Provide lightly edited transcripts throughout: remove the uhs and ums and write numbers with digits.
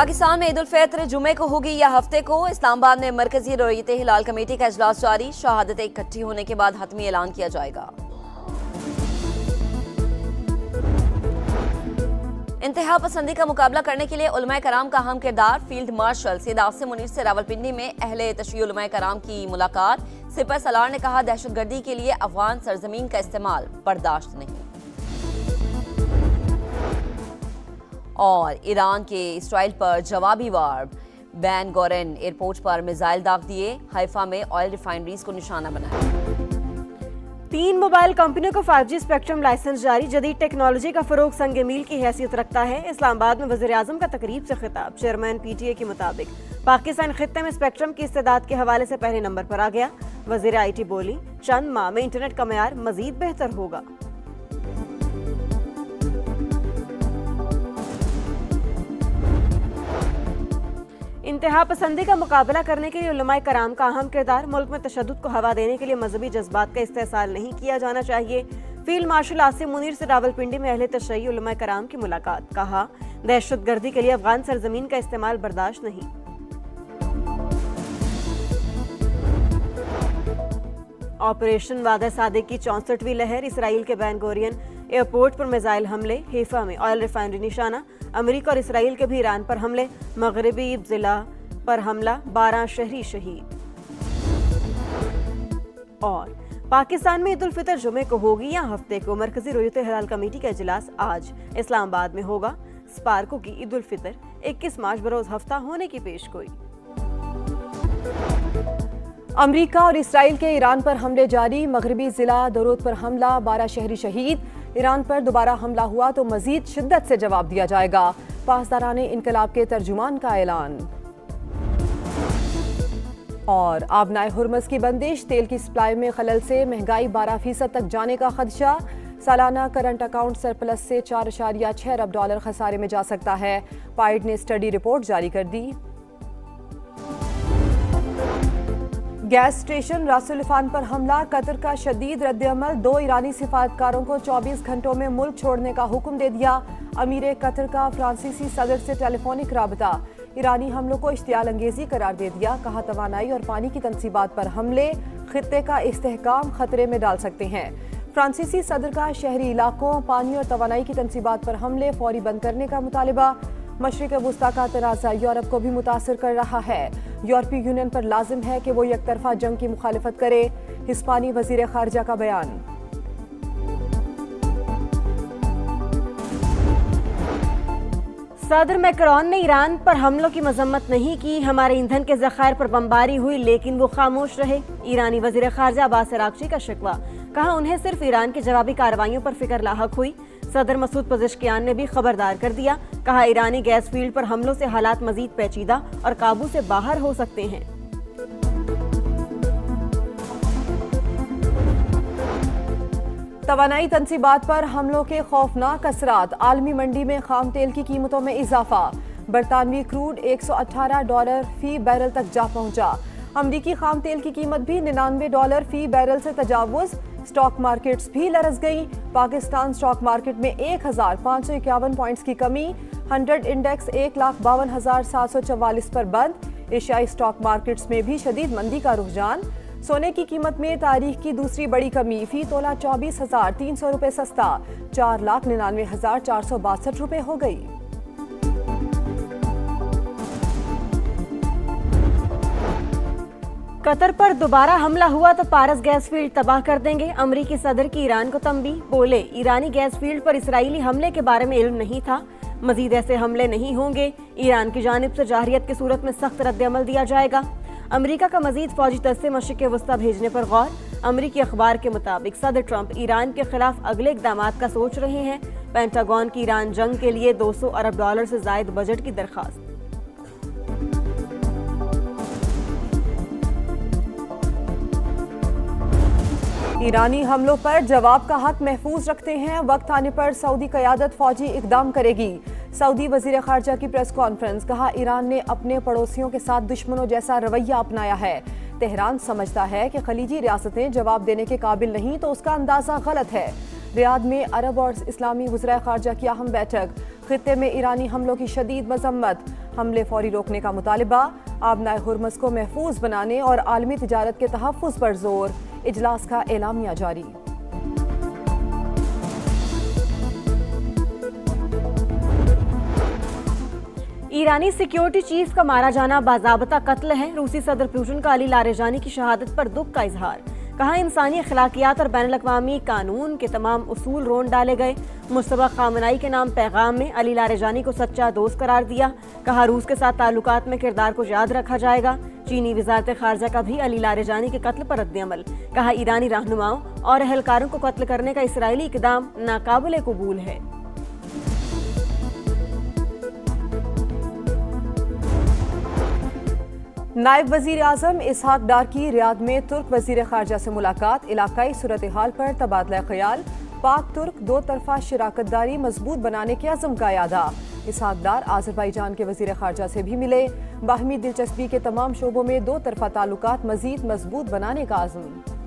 पाकिस्तान में ईद उल फित्र जुमे को होगी या हफ्ते को। इस्लामाबाद में मरकजी रोयत हिलाल कमेटी का इजलास जारी। शहादतें इकट्ठी होने के बाद हतमी ऐलान किया जाएगा। इंतहा पसंदी का मुकाबला करने के लिए उलमाए कराम का अहम किरदार। फील्ड मार्शल सैयद आसिम मुनीर से रावलपिंडी में अहले तशय्युअ उलमाए कराम की मुलाकात। सिपह सलार ने कहा, दहशतगर्दी के लिए अफगान सरजमीन का इस्तेमाल बर्दाश्त नहीं। और ईरान के इसराइल पर जवाबी वार। बैन गोरेन एयरपोर्ट पर मिसाइल दाग दिए। हाइफा में ऑयल रिफाइनरीज को निशाना बनाया। 3 मोबाइल कंपनियों को 5G स्पेक्ट्रम लाइसेंस जारी। जदीद टेक्नोलॉजी का फरोग संग मील की हैसियत रखता है। इस्लामाबाद में वज़ीर आज़म का तकरीब से खिताब। चेयरमैन PTA के मुताबिक पाकिस्तान खित्ते में स्पेक्ट्रम की इस्तेदाद के हवाले से पहले नंबर पर आ गया। वज़ीर IT बोली, चंद माह में इंटरनेट का मयार मजीद बेहतर होगा। इंतहा पसंदी का मुकाबला करने के लिए उलमाए कराम का अहम किरदार। मुल्क में तशद्दुद को हवा देने के लिए मजहबी जज्बात का इस्तेसाल नहीं किया जाना चाहिए। फील्ड मार्शल आसिम मुनीर से रावलपिंडी में अहले तशय्युअ उलमाए कराम की मुलाकात। कहा, दहशतगर्दी के लिए अफगान सरजमीन का इस्तेमाल बर्दाश्त नहीं। ऑपरेशन वादा सादिक की 64वीं लहर। इसराइल के बैन गोरियन एयरपोर्ट पर मिसाइल हमले। हैफा में ऑयल रिफाइनरी निशाना। अमेरिका और इसराइल के भी ईरान पर हमले। मगरबी जिला पर हमला, 12 शहरी शहीद। और पाकिस्तान में ईद उल फितर जुमे को होगी या हफ्ते को। मरकजी रोयत हिलाल कमेटी का इजलास आज इस्लामाबाद में होगा। स्पार्को की ईद उल फितर 21 मार्च बरोज हफ्ता होने की पेशगोई। अमेरिका और इसराइल के ईरान पर हमले जारी। मगरबी जिला दरूद पर हमला, 12 शहरी शहीद। ईरान पर दोबारा हमला हुआ तो मजीद शिद्दत से जवाब दिया जाएगा। पासदाराने इनकलाब के तर्जुमान का ऐलान। और आबनाए हुर्मस की बंदिश। तेल की सप्लाई में खलल से महंगाई 12% तक जाने का खदशा। सालाना करंट अकाउंट सरप्लस से 4.6 अरब डॉलर खसारे में जा सकता है। पाइड ने स्टडी रिपोर्ट जारी कर दी। गैस स्टेशन रासुलिफान पर हमला। कतर का शदीद रद्द-ए-अमल। 2 ईरानी सिफारतकारों को 24 घंटों में मुल्क छोड़ने का हुक्म दे दिया। अमीर कतर का फ्रांसीसी सदर से टेलीफोनिक राबता। ईरानी हमलों को इश्तियाल अंगेजी करार दे दिया। कहा, तवानाई और पानी की तनसीबात पर हमले खित्ते का इस्तेहकाम खतरे में डाल सकते हैं। फ्रांसीसी सदर का शहरी इलाकों, पानी और तवानाई की तनसीबात पर हमले फौरी बंद करने का मुतालिबा। मशरिक़ वुस्ता का तनाज़ा यूरोप को भी मुतासर कर रहा है। यूरोपीय यूनियन पर लाजिम है कि वो यकतरफा जंग की मुखालिफत करे। हिस्पानी वज़ीर ख़ारिजा का बयान। सदर मैक्रोन ने ईरान पर हमलों की मजम्मत नहीं की। हमारे ईंधन के ज़खायर पर बमबारी हुई लेकिन वो खामोश रहे। ईरानी वज़ीर ख़ारिजा अब्बास अराग़ची का शिकवा। कहा, उन्हें सिर्फ ईरान की जवाबी कार्रवाइयों पर फिक्र लाहक हुई। सदर मसूद पज़ेश्कियान ने भी खबरदार कर दिया। कहा, ईरानी गैस फील्ड पर हमलों से हालात मजीद पेचीदा और काबू से बाहर हो सकते हैं। तवानाई तनसीबात पर हमलों के खौफनाक असरात। आलमी मंडी में खाम तेल की कीमतों में इजाफा। बरतानवी क्रूड $118 फी बैरल तक जा पहुंचा। अमरीकी खाम तेल की कीमत भी $99 फी बैरल से तजावुज। स्टॉक मार्केट्स भी लरस गई। पाकिस्तान स्टॉक मार्केट में 1551 पॉइंट्स की कमी। 100 इंडेक्स 1,52,744 पर बंद। एशियाई स्टॉक मार्केट्स में भी शदीद मंदी का रुझान। सोने की कीमत में तारीख की दूसरी बड़ी कमी। फी तोला 24,300 रुपये सस्ता, 4,99,462 रुपये हो गई। कतर पर दोबारा हमला हुआ तो पारस गैस फील्ड तबाह कर देंगे। अमरीकी सदर की ईरान को तंबी। बोले, ईरानी गैस फील्ड पर इसराइली हमले के बारे में इल्म नहीं था। मजीद ऐसे हमले नहीं होंगे। ईरान की जानिब से जाहिरियत की सूरत में सख्त रद्द-ए-अमल दिया जाएगा। अमरीका का मजीद फौजी दस्ते मशरिक़ वुस्ता भेजने पर गौर। अमरीकी अखबार के मुताबिक सदर ट्रंप ईरान के खिलाफ अगले इक़दामात का सोच रहे हैं। पेंटागन की ईरान जंग के लिए 200 अरब डॉलर से जायद बजट की दरख्वास्त। ईरानी हमलों पर जवाब का हक महफूज रखते हैं। वक्त आने पर सऊदी क़यादत फौजी इक़दाम करेगी। सऊदी वज़ीर ख़ारिजा की प्रेस कॉन्फ्रेंस। कहा, ईरान ने अपने पड़ोसियों के साथ दुश्मनों जैसा रवैया अपनाया है। तेहरान समझता है कि खलीजी रियासतें जवाब देने के काबिल नहीं तो उसका अंदाज़ा गलत है। रियाद में अरब और इस्लामी वज़ीर ख़ारिजा की अहम बैठक। खित्ते में ईरानी हमलों की शदीद मजम्मत, हमले फौरी रोकने का मुतालिबा, आबनाए हुर्मुज़ को महफूज बनाने और आलमी तिजारत के तहफ़्फ़ुज़ पर जोर, इजलास का एलामिया जारी। ईरानी सिक्योरिटी चीफ का मारा जाना बाज़ाबता कत्ल है। रूसी सदर पुतिन का अली लारेजानी की शहादत पर दुख का इजहार। कहा इंसानी अखलाकियात और बैनुल अक़वामी कानून के तमाम उसूल रोन डाले गए। मुस्तफ़ा ख़ामनेई के नाम पैगाम में अली लारेजानी को सच्चा दोस्त करार दिया। कहा रूस के साथ ताल्लुकात में किरदार को याद रखा जाएगा। चीनी वज़ारत ख़ारजा का भी अली लारेजानी के कत्ल पर रद्द-ए-अमल। कहा ईरानी रहनुमाओं और अहलकारों को कत्ल करने का इसराइली इक़दाम नाकाबिले कबूल है। नायब वजीर आजम इसहाक डार की रियाद में तुर्क वजीर खारजा से मुलाकात, इलाकाई सूरत हाल पर तबादला ख्याल, पाक तुर्क दो तरफा शराकतदारी मजबूत बनाने के अज़म का यादा। इसहाक डार आज़रबाईजान के वजीर खारजा से भी मिले, बाहमी दिलचस्पी के तमाम शोबों में दो तरफा ताल्लुकात मजीद मजबूत बनाने का अज़म।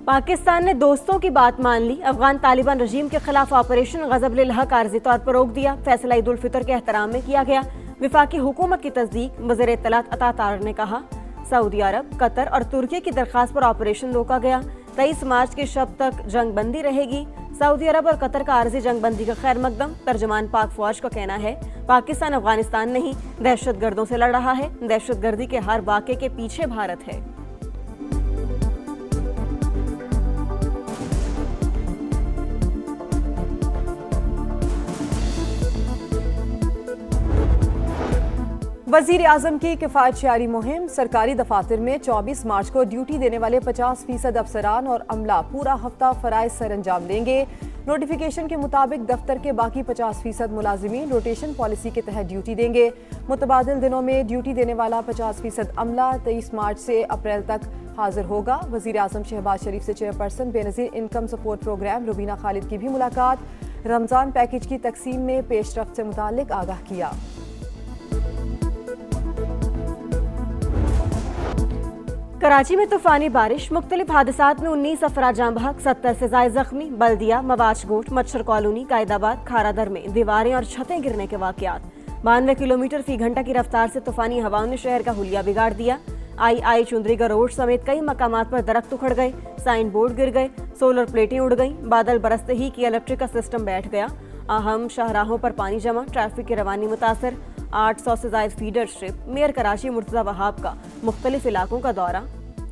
पाकिस्तान ने दोस्तों की बात मान ली। अफगान तालिबान रजीम के खिलाफ ऑपरेशन ग़ज़ब-उल हक़ आर्ज़ी तौर पर रोक दिया। फैसला ईद उल फितर के एहतराम में किया गया। विफाकी हुकूमत की तस्दीक। वज़ीर इत्तलात अता तार ने कहा सऊदी अरब, कतर और तुर्की की दरख्वास्त पर ऑपरेशन रोका गया। 23 मार्च की शब तक जंग बंदी रहेगी। सऊदी अरब और कतर का आर्ज़ी जंग बंदी का खैर मकदम। तर्जमान पाक फौज का कहना है पाकिस्तान अफगानिस्तान नहीं, दहशत गर्दों से लड़ रहा है। दहशत गर्दी के हर वाक़े के पीछे भारत है। वजीर आजम की किफ़ायतशारी मुहिम। सरकारी दफातर में 24 मार्च को ड्यूटी देने वाले 50% अफसरान और अमला पूरा हफ्ता फ़राइज़ सर अंजाम देंगे। नोटिफिकेशन के मुताबिक दफ्तर के बाकी 50% मुलाजिमीन रोटेशन पॉलिसी के तहत ड्यूटी देंगे। मुतबादिल दिनों में ड्यूटी देने वाला 50% अमला 23 मार्च से अप्रैल तक हाजिर होगा। वजीर आजम शहबाज शरीफ से chairperson Benazir income support programme Rubina Khalid की भी मुलाकात। रमज़ान पैकेज की तकसीम में पेशरफ्त से मुतालिक आगाह किया। कराची में तूफानी बारिश, मुख्तलिफ हादसात में 19 अफराद जाँ बहक, 70 से ज़ायद जख्मी। बल्दिया, मवाज गोट, मच्छर कॉलोनी, कायदाबाद, खारादर में दीवारें और छतें गिरने के वाक़यात। 92 किलोमीटर फी घंटा की रफ्तार से तूफानी हवाओं ने शहर का हुलिया बिगाड़ दिया। आई चुंदरीगढ़ रोड समेत कई मकामात पर दरख्त उखड़ गए, साइन बोर्ड गिर गए, सोलर प्लेटें उड़ गईं। बादल बरसते ही की इलेक्ट्रिक का सिस्टम बैठ गया। अहम शाहराहों पर पानी जमा, ट्रैफिक की रवानी मुतासर। 800 से ज़ायद feeder strip. Mayor Karachi Murtaza Wahab का मुख्तलिफ इलाकों का दौरा,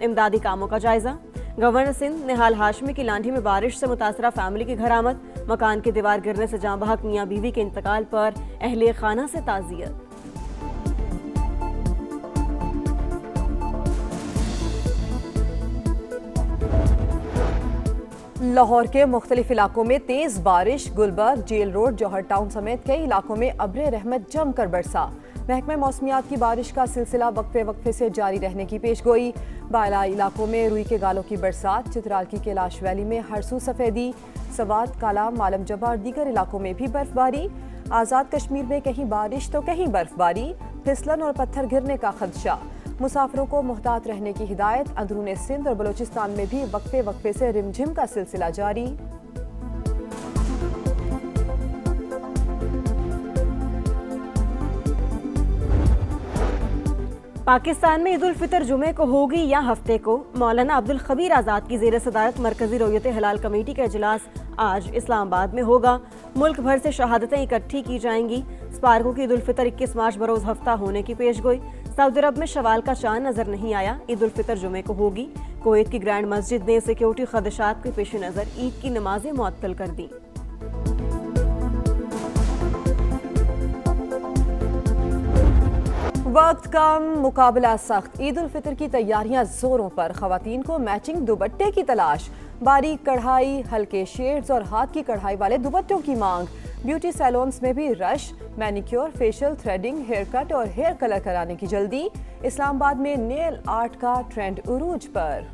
इमदादी कामों का जायजा। गवर्नर सिंध निहाल हाशमी की लांढी में बारिश से मुतासरा फैमिली की घर आमद। मकान की दीवार गिरने से जाँ बहक मियाँ बीवी के इंतकाल पर अहले खाना से ताज़ियत। लाहौर के मुख्तलिफ इलाकों में तेज बारिश। गुलबर्ग, जेल रोड, जौहर टाउन समेत कई इलाकों में अब्र रहमत जमकर बरसा। महकमे मौसमियात की बारिश का सिलसिला वक्फे से जारी रहने की पेशगोई। बाला इलाकों में रुई के गालों की बरसात। चित्राल की कैलाश वैली में हरसू सफेदी। सवात, कालाम, मालम जबा और दीगर इलाकों में भी बर्फबारी। आज़ाद कश्मीर में कहीं बारिश तो कहीं बर्फबारी। फिसलन और पत्थर गिरने का खदशा। मुसाफिरों को मुहतात रहने की हिदायत। अंदरूनी सिंध और बलोचिस्तान में भी वक्फे से रिमझिम का सिलसिला जारी। पाकिस्तान में ईद उल फितर जुमे को होगी या हफ्ते को। मौलाना अब्दुल खबीर आज़ाद की ज़ेर सदारत मरकजी रोयत हलाल कमेटी का इजलास आज इस्लामाबाद में होगा। मुल्क भर से शहादतें इकट्ठी की जाएंगी। स्पार्को की ईद उल फितर 21 मार्च बरोज़ हफ्ता होने की पेशगोई। सऊदी अरब में शवाल का चांद नजर नहीं आया, ईद उल फितर जुमे को होगी। कुवैत की ग्रैंड मस्जिद ने सिक्योरिटी खदशात के पेश नज़र ईद की नमाजें मुअत्तल कर दी। वक्त कम, मुकाबला सख्त। ईद उल फितर की तैयारियां जोरों पर। खवातीन को मैचिंग दुपट्टे की तलाश। बारीक कढ़ाई, हल्के शेड्स और हाथ की कढ़ाई वाले दुपट्टों की मांग। ब्यूटी सैलून्स में भी रश। Manicure, facial, threading, hair cut और हेयर कलर कराने की जल्दी। इस्लामाबाद में नेल आर्ट का ट्रेंड उरूज पर।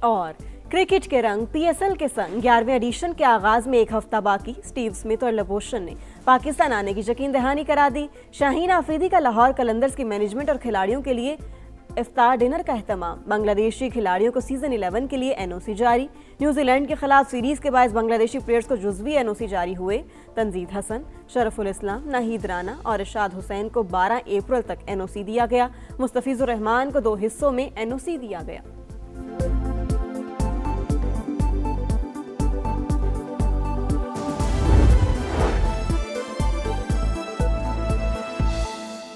और क्रिकेट के रंग पीएसएल के संग 11वें एडिशन के आगाज में एक हफ्ता बाकी। स्टीव स्मिथ और लबोशन ने पाकिस्तान आने की यकीन दहानी करा दी। शाहीन आफरीदी का लाहौर कलंदर्स की मैनेजमेंट और खिलाड़ियों के लिए इफ्तार डिनर का एहतमाम। बांग्लादेशी खिलाड़ियों को सीजन 11 के लिए एनओसी जारी। न्यूजीलैंड के खिलाफ सीरीज के बायस बांग्लादेशी प्लेयर्स को जुज़वी एनओसी जारी हुए। तंजीद हसन, शरफुल इस्लाम, नाहिद राना और इरशाद हुसैन को 12 अप्रैल तक एनओसी दिया गया। मुस्तफिजुर रहमान को 2 हिस्सों में एनओसी दिया गया।